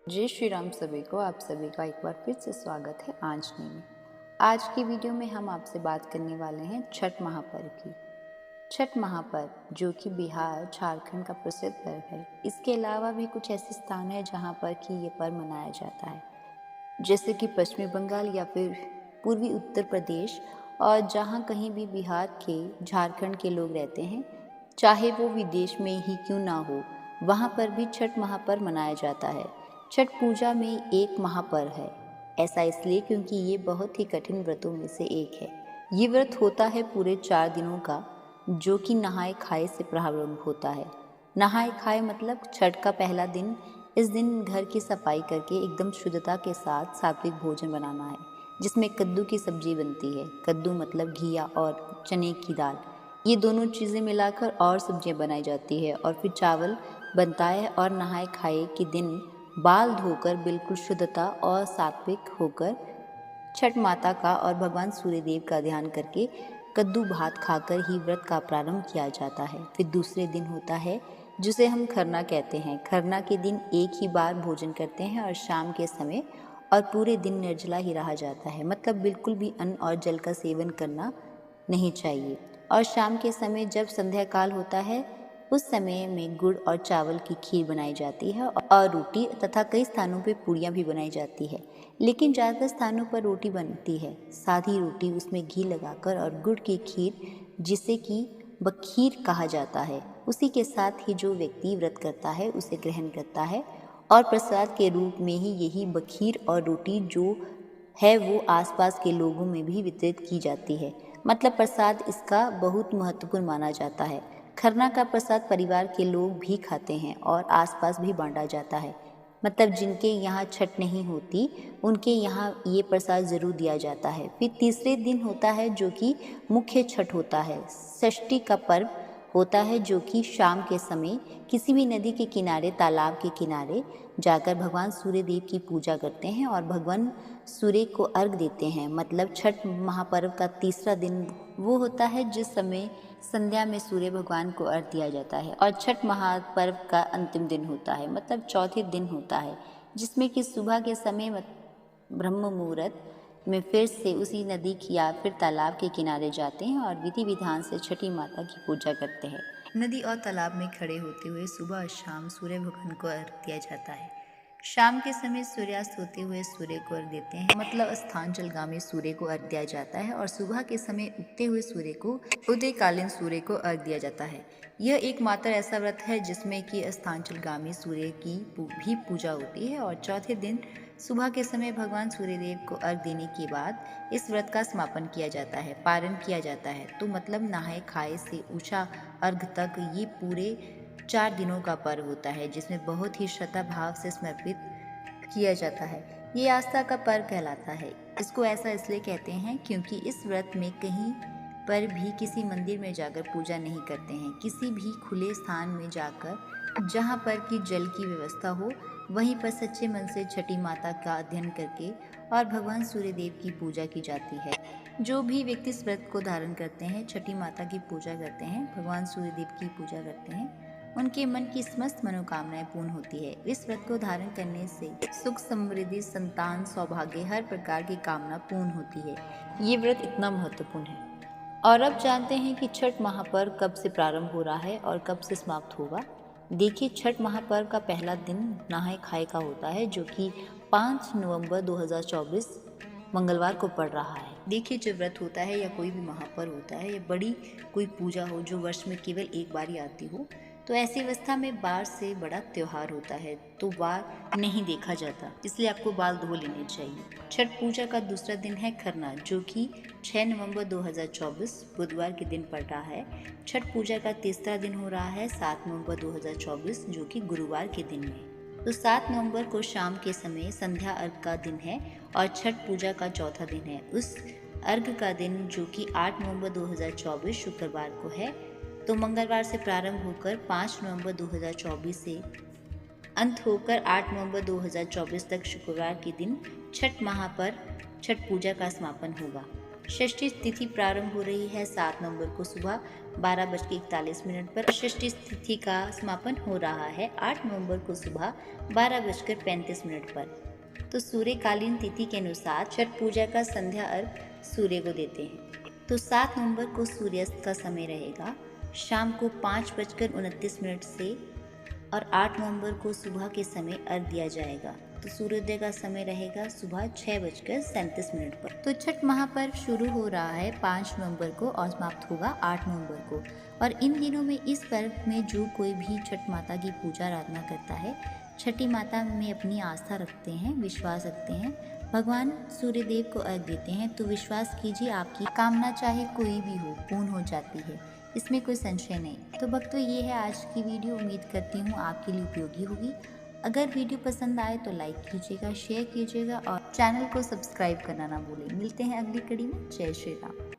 जय श्री राम सभी को। आप सभी का एक बार फिर से स्वागत है आंजनी में। आज की वीडियो में हम आपसे बात करने वाले हैं छठ महापर्व की। छठ महापर्व जो कि बिहार झारखंड का प्रसिद्ध पर्व है। इसके अलावा भी कुछ ऐसे स्थान हैं जहां पर कि ये पर्व मनाया जाता है, जैसे कि पश्चिमी बंगाल या फिर पूर्वी उत्तर प्रदेश, और जहां कहीं भी बिहार के झारखंड के लोग रहते हैं, चाहे वो विदेश में ही क्यों ना हो, वहां पर भी छठ महापर्व मनाया जाता है। छठ पूजा में एक महापर्व है। ऐसा इसलिए क्योंकि ये बहुत ही कठिन व्रतों में से एक है। ये व्रत होता है पूरे 4 दिनों का, जो कि नहाए खाए से प्रारंभ होता है। नहाए खाए मतलब छठ का पहला दिन। इस दिन घर की सफाई करके एकदम शुद्धता के साथ सात्विक भोजन बनाना है, जिसमें कद्दू की सब्जी बनती है। कद्दू मतलब घिया और चने की दाल, ये दोनों चीज़ें मिलाकर और सब्जियां बनाई जाती है, और फिर चावल बनता है। और नहाए खाए के दिन बाल धोकर बिल्कुल शुद्धता और सात्विक होकर छठ माता का और भगवान सूर्यदेव का ध्यान करके कद्दू भात खाकर ही व्रत का प्रारंभ किया जाता है। फिर दूसरे दिन होता है जिसे हम खरना कहते हैं। खरना के दिन एक ही बार भोजन करते हैं और शाम के समय और पूरे दिन निर्जला ही रहा जाता है, मतलब बिल्कुल भी अन्न और जल का सेवन करना नहीं चाहिए। और शाम के समय जब संध्या काल होता है, उस समय में गुड़ और चावल की खीर बनाई जाती है और रोटी, तथा कई स्थानों पर पूड़ियाँ भी बनाई जाती है। लेकिन ज़्यादातर स्थानों पर रोटी बनती है, सादी रोटी, उसमें घी लगाकर, और गुड़ की खीर जिसे कि बखीर कहा जाता है, उसी के साथ ही जो व्यक्ति व्रत करता है उसे ग्रहण करता है। और प्रसाद के रूप में ही यही बखीर और रोटी जो है वो आसपास के लोगों में भी वितरित की जाती है, मतलब प्रसाद इसका बहुत महत्वपूर्ण माना जाता है। खरना का प्रसाद परिवार के लोग भी खाते हैं और आसपास भी बांटा जाता है, मतलब जिनके यहाँ छठ नहीं होती उनके यहाँ ये प्रसाद ज़रूर दिया जाता है। फिर तीसरे दिन होता है जो कि मुख्य छठ होता है। षष्ठी का पर्व होता है, जो कि शाम के समय किसी भी नदी के किनारे, तालाब के किनारे जाकर भगवान सूर्य देव की पूजा करते हैं और भगवान सूर्य को अर्घ देते हैं। मतलब छठ महापर्व का तीसरा दिन वो होता है जिस समय संध्या में सूर्य भगवान को अर्घ दिया जाता है। और छठ महापर्व का अंतिम दिन होता है, मतलब चौथे दिन होता है, जिसमें कि सुबह के समय ब्रह्म मुहूर्त में फिर से उसी नदी की या फिर तालाब के किनारे जाते हैं और विधि विधान से छठी माता की पूजा करते हैं। नदी और तालाब में खड़े होते हुए सुबह और शाम सूर्य भगवान को अर्घ दिया जाता है। शाम के समय सूर्यास्त होते हुए सूर्य को अर्घ देते हैं, मतलब अस्तांचलगामी सूर्य को अर्घ दिया जाता है। और सुबह के समय उगते हुए सूर्य को, उदयकालीन सूर्य को अर्घ दिया जाता है। यह एकमात्र ऐसा व्रत है जिसमें कि अस्तांचलगामी सूर्य की भी पूजा होती है। और चौथे दिन सुबह के समय भगवान सूर्यदेव को अर्घ देने के बाद इस व्रत का समापन किया जाता है, पारण किया जाता है। तो मतलब नहाए खाए से ऊंचा अर्घ तक ये पूरे 4 दिनों का पर्व होता है, जिसमें बहुत ही श्रद्धा भाव से समर्पित किया जाता है। ये आस्था का पर्व कहलाता है। इसको ऐसा इसलिए कहते हैं क्योंकि इस व्रत में कहीं पर भी किसी मंदिर में जाकर पूजा नहीं करते हैं। किसी भी खुले स्थान में जाकर जहाँ पर कि जल की व्यवस्था हो, वहीं पर सच्चे मन से छठी माता का अध्ययन करके और भगवान सूर्यदेव की पूजा की जाती है। जो भी व्यक्ति इस व्रत को धारण करते हैं, छठी माता की पूजा करते हैं, भगवान सूर्यदेव की पूजा करते हैं, उनके मन की समस्त मनोकामनाएं पूर्ण होती है। इस व्रत को धारण करने से सुख, समृद्धि, संतान, सौभाग्य, हर प्रकार की कामना पूर्ण होती है। ये व्रत इतना महत्वपूर्ण है। और अब जानते हैं कि छठ महापर्व कब से प्रारंभ हो रहा है और कब से समाप्त होगा। देखिए, छठ महापर्व का पहला दिन नहाए खाए का होता है, जो कि 5 नवंबर 2024 मंगलवार को पड़ रहा है। देखिए, जब व्रत होता है या कोई भी महापर्व होता है या बड़ी कोई पूजा हो जो वर्ष में केवल एक बार ही आती हो, तो ऐसी अवस्था में बार से बड़ा त्योहार होता है तो बार नहीं देखा जाता, इसलिए आपको बाल धो लेने चाहिए। छठ पूजा का दूसरा दिन है खरना, जो कि 6 नवंबर 2024 बुधवार के दिन पड़ रहा है। छठ पूजा का तीसरा दिन हो रहा है 7 नवंबर 2024, जो कि गुरुवार के दिन में। तो 7 नवंबर को शाम के समय संध्या अर्घ का दिन है और छठ पूजा का चौथा दिन है। उस अर्घ का दिन जो कि 8 नवंबर 2024 शुक्रवार को है, तो मंगलवार से प्रारंभ होकर 5 नवंबर 2024 से अंत होकर 8 नवंबर 2024 तक शुक्रवार के दिन छठ महापर्व, छठ पूजा का समापन होगा। षष्ठी तिथि प्रारंभ हो रही है 7 नवंबर को सुबह 12:41 पर। षष्ठी तिथि का समापन हो रहा है 8 नवंबर को सुबह 12:35 पर। तो सूर्यकालीन तिथि के अनुसार छठ पूजा का संध्या अर्घ सूर्य को देते हैं। तो 7 नवंबर को सूर्यास्त का समय रहेगा शाम को 5:29 से और 8 नवंबर को सुबह के समय अर्घ दिया जाएगा। तो सूर्योदय का समय रहेगा सुबह 6:37 पर। तो छठ महापर्व शुरू हो रहा है 5 नवंबर को और समाप्त होगा 8 नवंबर को। और इन दिनों में इस पर्व में जो कोई भी छठ माता की पूजा आराधना करता है, छठी माता में अपनी आस्था रखते हैं, विश्वास रखते हैं, भगवान सूर्यदेव को अर्घ देते हैं, तो विश्वास कीजिए आपकी कामना चाहे कोई भी हो पूर्ण हो जाती है, इसमें कोई संशय नहीं। तो भक्तों, ये है आज की वीडियो। उम्मीद करती हूँ आपके लिए उपयोगी होगी। अगर वीडियो पसंद आए तो लाइक कीजिएगा, शेयर कीजिएगा और चैनल को सब्सक्राइब करना ना भूलें। मिलते हैं अगली कड़ी में। जय श्री राम।